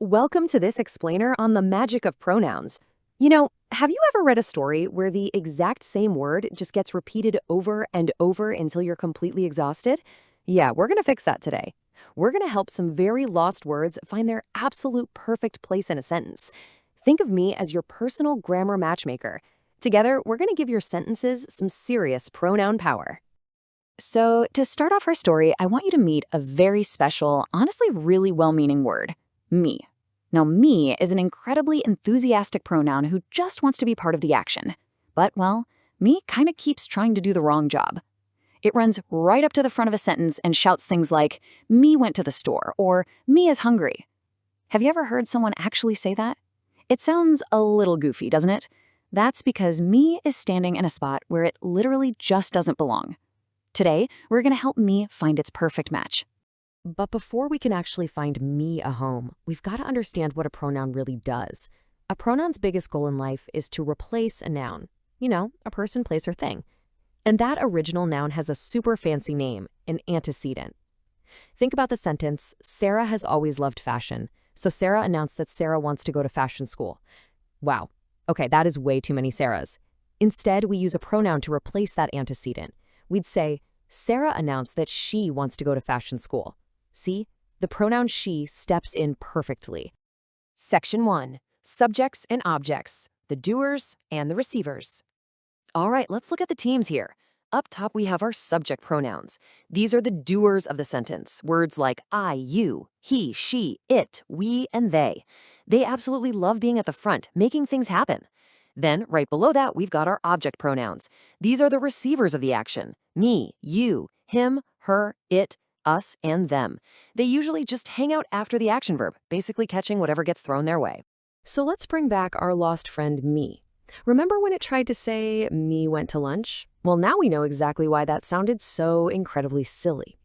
Welcome to this explainer on the magic of pronouns. Have you ever read a story where the exact same word just gets repeated over and over until you're completely exhausted? Yeah, we're going to fix that today. We're going to help some very lost words find their absolute perfect place in a sentence. Think of me as your personal grammar matchmaker. Together, we're going to give your sentences some serious pronoun power. So, to start off our story, I want you to meet a very special, honestly really well-meaning word, me. Now, me is an incredibly enthusiastic pronoun who just wants to be part of the action. But, well, me kind of keeps trying to do the wrong job. It runs right up to the front of a sentence and shouts things like, me went to the store, or me is hungry. Have you ever heard someone actually say that? It sounds a little goofy, doesn't it? That's because me is standing in a spot where it literally just doesn't belong. Today, we're going to help me find its perfect match. But before we can actually find me a home, we've got to understand what a pronoun really does. A pronoun's biggest goal in life is to replace a noun. A person, place, or thing. And that original noun has a super fancy name, an antecedent. Think about the sentence, Sarah has always loved fashion. So Sarah announced that Sarah wants to go to fashion school. Wow. Okay, that is way too many Sarahs. Instead, we use a pronoun to replace that antecedent. We'd say, Sarah announced that she wants to go to fashion school. See, the pronoun she steps in perfectly. Section 1. Subjects and objects, the doers and the receivers. All right, let's look at the teams here. Up top, we have our subject pronouns. These are the doers of the sentence, words like I, you, he, she, it, we, and they. They absolutely love being at the front, making things happen. Then, right below that, we've got our object pronouns. These are the receivers of the action. Me, you, him, her, it, us, and them. They usually just hang out after the action verb, basically catching whatever gets thrown their way. So let's bring back our lost friend, me. Remember when it tried to say, me went to lunch? Well, now we know exactly why that sounded so incredibly silly.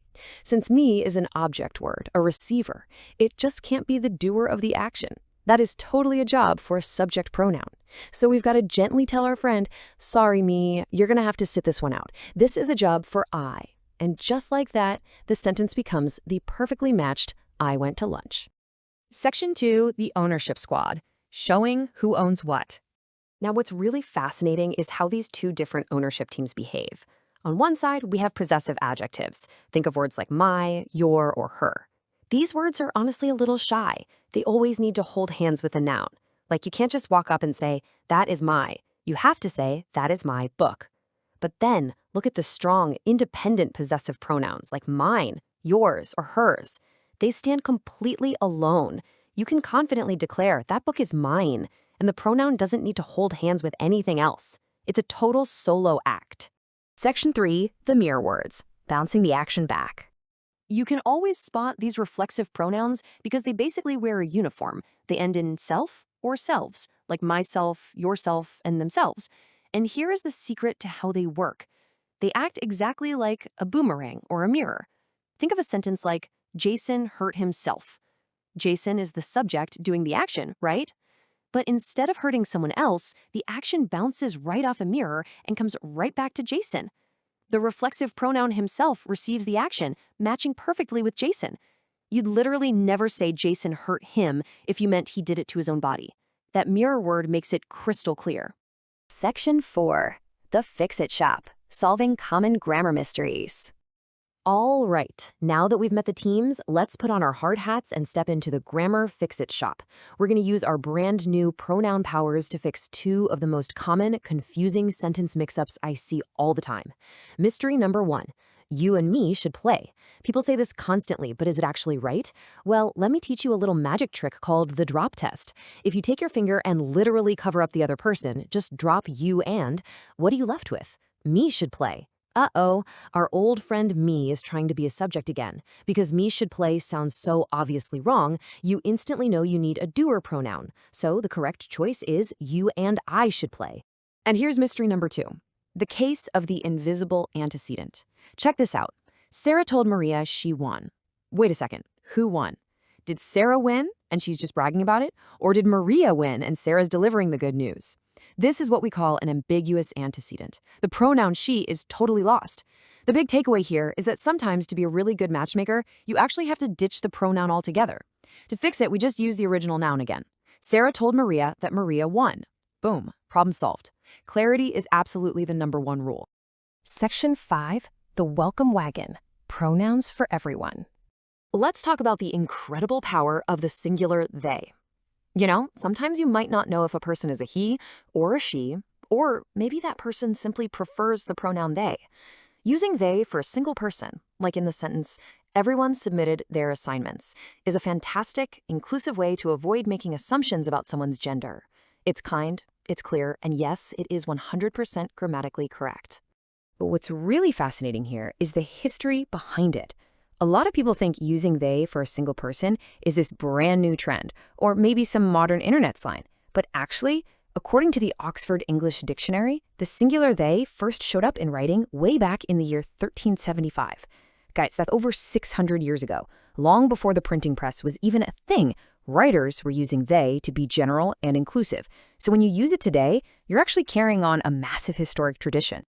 Since me is an object word, a receiver, it just can't be the doer of the action. That is totally a job for a subject pronoun. So we've got to gently tell our friend, sorry, me, you're going to have to sit this one out. This is a job for I. And just like that, the sentence becomes the perfectly matched I went to lunch. Section 2, the ownership squad, showing who owns what. Now, what's really fascinating is how these two different ownership teams behave. On one side, we have possessive adjectives. Think of words like my, your, or her. These words are honestly a little shy. They always need to hold hands with a noun. Like you can't just walk up and say, that is my. You have to say, that is my book. But then, look at the strong, independent possessive pronouns like mine, yours, or hers. They stand completely alone. You can confidently declare, that book is mine, and the pronoun doesn't need to hold hands with anything else. It's a total solo act. Section 3, the mirror words, bouncing the action back. You can always spot these reflexive pronouns because they basically wear a uniform. They end in self or selves, like myself, yourself, and themselves. And here is the secret to how they work. They act exactly like a boomerang or a mirror. Think of a sentence like, Jason hurt himself. Jason is the subject doing the action, right? But instead of hurting someone else, the action bounces right off a mirror and comes right back to Jason. The reflexive pronoun himself receives the action, matching perfectly with Jason. You'd literally never say Jason hurt him if you meant he did it to his own body. That mirror word makes it crystal clear. Section 4. The Fix-It Shop, solving common grammar mysteries. All right, now that we've met the teams, let's put on our hard hats and step into the Grammar Fix-It Shop. We're going to use our brand new pronoun powers to fix two of the most common, confusing sentence mix-ups I see all the time. Mystery number 1. You and me should play. People say this constantly, but is it actually right? Well, let me teach you a little magic trick called the drop test. If you take your finger and literally cover up the other person, just drop you and, what are you left with? Me should play. Uh-oh, our old friend me is trying to be a subject again. Because me should play sounds so obviously wrong, you instantly know you need a doer pronoun. So the correct choice is you and I should play. And here's mystery number 2. The case of the invisible antecedent. Check this out. Sarah told Maria she won. Wait a second, who won? Did Sarah win and she's just bragging about it? Or did Maria win and Sarah's delivering the good news? This is what we call an ambiguous antecedent. The pronoun she is totally lost. The big takeaway here is that sometimes to be a really good matchmaker, you actually have to ditch the pronoun altogether. To fix it, we just use the original noun again. Sarah told Maria that Maria won. Boom, problem solved. Clarity is absolutely the #1 rule. Section 5, the welcome wagon. Pronouns for everyone. Let's talk about the incredible power of the singular they. You know, sometimes you might not know if a person is a he or a she, or maybe that person simply prefers the pronoun they. Using they for a single person, like in the sentence, everyone submitted their assignments, is a fantastic, inclusive way to avoid making assumptions about someone's gender. It's kind, it's clear, and yes, it is 100% grammatically correct. But what's really fascinating here is the history behind it. A lot of people think using they for a single person is this brand new trend, or maybe some modern internet slang. But actually, according to the Oxford English Dictionary, the singular they first showed up in writing way back in the year 1375. Guys, that's over 600 years ago. Long before the printing press was even a thing, writers were using they to be general and inclusive. So when you use it today, you're actually carrying on a massive historic tradition.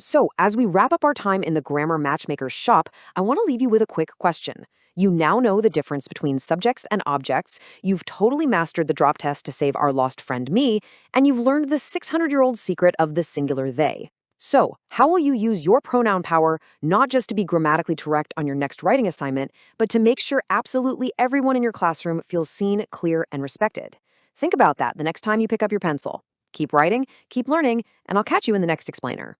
So, as we wrap up our time in the Grammar Matchmaker's shop, I want to leave you with a quick question. You now know the difference between subjects and objects, you've totally mastered the drop test to save our lost friend me, and you've learned the 600-year-old secret of the singular they. So, how will you use your pronoun power not just to be grammatically correct on your next writing assignment, but to make sure absolutely everyone in your classroom feels seen, clear, and respected? Think about that the next time you pick up your pencil. Keep writing, keep learning, and I'll catch you in the next explainer.